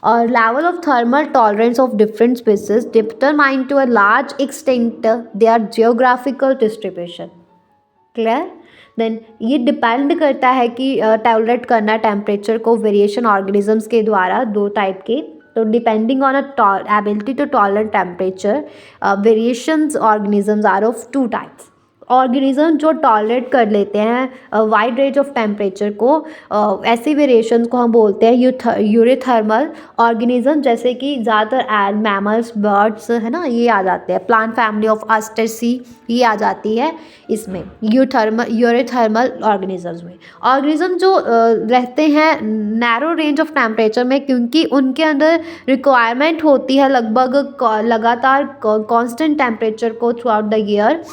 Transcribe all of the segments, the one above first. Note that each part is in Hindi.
और level of thermal tolerance of different species determine to a large extent their geographical distribution. Clear. Then ये डिपेंड करता है कि टॉलरेट करना टेम्परेचर को वेरिएशन ऑर्गेनिजम्स के द्वारा, दो टाइप के। तो depending on a ability to tolerate temperature, variations organisms are of two types. Organism जो टॉलरेट कर लेते हैं वाइड रेंज ऑफ टेम्परेचर को, ऐसी वेरिएशन को हम बोलते हैं यूरेथर्मल ऑर्गेनिज्म, जैसे कि ज़्यादातर मैमल्स, बर्ड्स है ना, ये आ जाते हैं। प्लांट फैमिली ऑफ अस्टेसी ये आ जाती है इसमें, यूरेथर्मल ऑर्गेनिजम्स में। ऑर्गेनिज्म जो रहते हैं नैरो रेंज ऑफ टेम्परेचर में, क्योंकि उनके अंदर रिक्वायरमेंट होती है लगभग लगातार कांस्टेंट टेम्परेचर को थ्रू आउट द ईयर।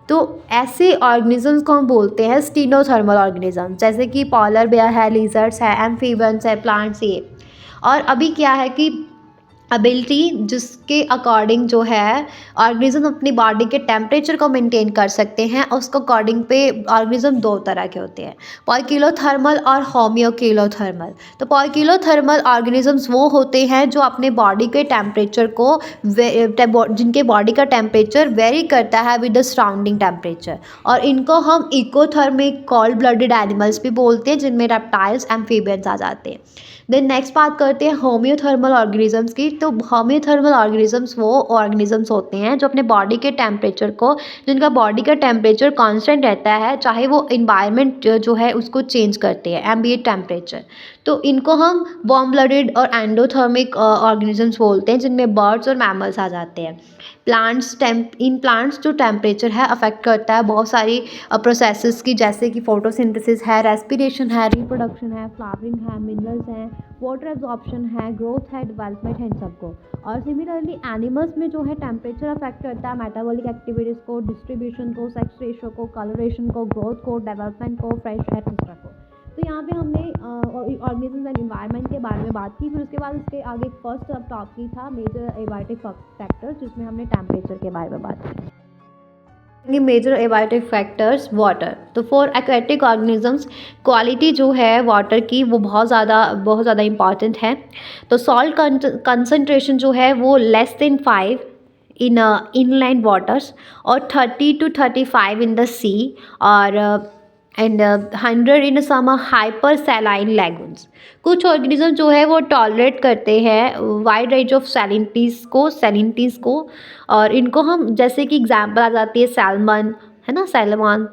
तो ऐसे ऑर्गेनिजम्स को हम बोलते हैं स्टीनोथर्मल ऑर्गेनिज्म, जैसे कि पॉलर बेयर है, लिजर्ड्स है, एम्फीबियंस है, प्लांट्स ये। और अभी क्या है कि एबिलिटी जिसके अकॉर्डिंग जो है ऑर्गेनिज्म अपनी बॉडी के टेम्परेचर को मेंटेन कर सकते हैं, उसको अकॉर्डिंग पे ऑर्गेनिज्म दो तरह के होते हैं, पॉइकिलोथर्मल और होम्योकिलोथर्मल। तो पॉइकिलोथर्मल ऑर्गेनिजम्स वो होते हैं जो अपने बॉडी के टेम्परेचर को जिनके बॉडी का टेम्परेचर वेरी करता है विद द सराउंडिंग टेम्परेचर, और इनको हम इकोथर्मिक कोल्ड ब्लडेड एनिमल्स भी बोलते हैं, जिनमें रेप्टाइल्स, एम्फीबियंस आ जाते हैं। देन नेक्स्ट बात करते हैं होम्योथर्मल ऑर्गेनिजम्स की। तो होम्योथर्मल ऑर्गेनिजम्स वो ऑर्गेनिजम्स होते हैं जो अपने बॉडी के टेम्परेचर को, जिनका बॉडी का टेम्परेचर कांस्टेंट रहता है, चाहे वो इन्वायरमेंट जो है उसको चेंज करते हैं, एम्बिएंट टेम्परेचर। तो इनको हम वार्म ब्लडेड और एंडोथर्मिक ऑर्गेनिजम्स बोलते हैं, जिनमें बर्ड्स और मैमल्स आ जाते हैं। इन प्लांट्स जो टेम्परेचर है अफेक्ट करता है बहुत सारी प्रोसेसेस की, जैसे कि फोटोसिंथेसिस है, रेस्पिरेशन है, रिप्रोडक्शन है, फ्लावरिंग है, मिनरल्स हैं, वाटर एब्जॉर्प्शन है, ग्रोथ है, डेवलपमेंट है, इन सबको। और सिमिलरली एनिमल्स में जो है टेम्परेचर अफेक्ट करता है मेटाबॉलिक एक्टिविटीज़ को, डिस्ट्रीब्यूशन को, सेक्स रेशो को, कलरेशन को, ग्रोथ को, डेवलपमेंट को, फ्रेश एटमोस्फेयर को। तो यहाँ पे हमने ऑर्गेनिज्म एंड इन्वायरमेंट के बारे में बात की। फिर उसके बाद उसके आगे फर्स्ट अब टॉपिक था मेजर एबायोटिक फैक्टर्स, जिसमें हमने टेम्परेचर के बारे में बात की। Major abiotic factors water. तो फॉर एक्वेटिक ऑर्गेनिजम्स क्वालिटी जो है वाटर की वो बहुत ज़्यादा इंपॉर्टेंट है। तो सॉल्ट कंसनट्रेशन जो है वो less than 5 in inland waters, और 30 to 35 इन द सी, और and 100 in some hypersaline lagoons. कुछ ऑर्गेनिज्म जो है वो टॉलरेट करते हैं वाइड रेंज ऑफ सैलिनिटीज़ को, और इनको हम, जैसे कि एग्जांपल आ जाती है सैल्मन, है ना, सैल्मन,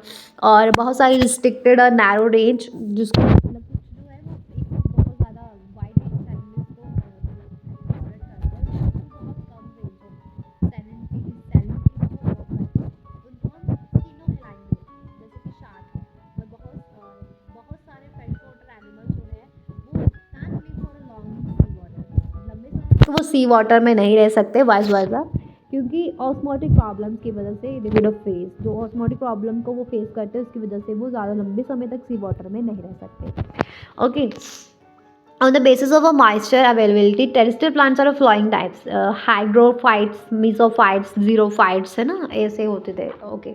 और बहुत सारी रिस्ट्रिक्टेड और नैरो रेंज, जिसको मतलब कुछ जो है वो एक बहुत ज़्यादा वाइड रेंज सैलिनिटीज़ को टॉलरेट करते हैं, बहुत कम रेंज ऑफ सैलिनिटीज़ को टॉलरेट करते हैं, उनको हम स्टीनोहेलाइन बोलते हैं, जैसे कि शार्क और बहुत सारे फ्रेश वाटर एनिमल जो है वो can live for a long sea water, लंबे समय तक वो सी वाटर में नहीं रह सकते, वाइस वर्सा, क्योंकि ऑस्मोटिक प्रॉब्लम्स की वजह से लिविड ऑफ फेस, जो ऑस्मोटिक प्रॉब्लम को वो फेस करते हैं उसकी वजह से वो ज़्यादा लंबे समय तक सी वाटर में नहीं रह सकते। Okay. On the basis of a moisture availability, terrestrial plants are of flowing types, hygrophyites, mesophytes, xerophytes, है ना, ऐसे होते थे। ओके।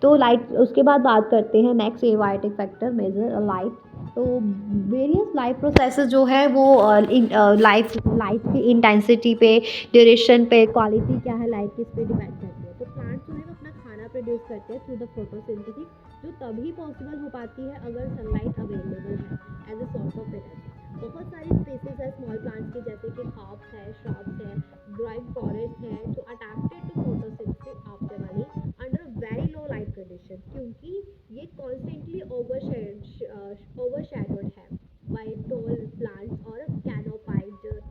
तो लाइट, उसके बाद बात करते हैं next abiotic factor major light. तो वेरियस लाइफ प्रोसेसेस जो है वो लाइट की इंटेंसिटी पे, ड्यूरेशन पे, क्वालिटी क्या है लाइट की, इस पे डिपेंड करती है। तो प्लांट्स जो है वो अपना खाना प्रोड्यूस करते हैं थ्रू द फोटोसिंथेसिस, जो तभी पॉसिबल हो पाती है अगर सनलाइट अवेलेबल है as a source of energy. बहुत सारी स्पीसीज है स्मॉल प्लांट्स की, जैसे कि हर्ब्स है, श्रब्स है, ड्राइड फॉरेस्ट है, जो adapted to photosynthesis optimally under very low light condition, क्योंकि ये कॉन्स्टेंटली ओवरशैडोड है बाय टॉल प्लांट्स और कैनोपाइड ट्रीज।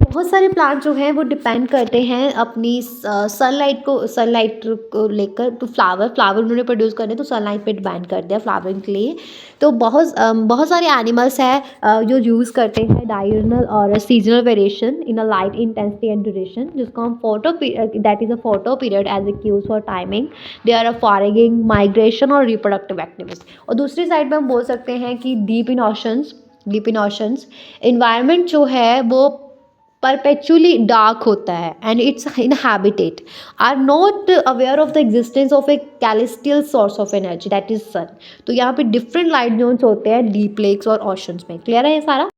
बहुत सारे प्लांट जो हैं वो डिपेंड करते हैं अपनी सनलाइट को लेकर। तो फ्लावर उन्होंने प्रोड्यूस करने, तो सनलाइट पे डिपेंड करते हैं फ्लावरिंग के लिए। तो बहुत सारे एनिमल्स हैं जो यूज़ करते हैं डायurnal और seasonal variation in a light intensity and duration, जिसको हम that is a photoperiod as a cues for timing. They are a foraging, migration और रिप्रोडक्टिव एक्टिविटीज। और दूसरी साइड पे हम बोल सकते हैं कि डीप इन ऑशंस इन्वायरमेंट जो है वो परपेचुअली डार्क होता है, and its inhabitant are not aware of the existence of a celestial source of energy that is sun. तो यहाँ पे डिफरेंट लाइट जोन्स होते हैं डीप लेक्स और ओशंस में। क्लियर है ये सारा?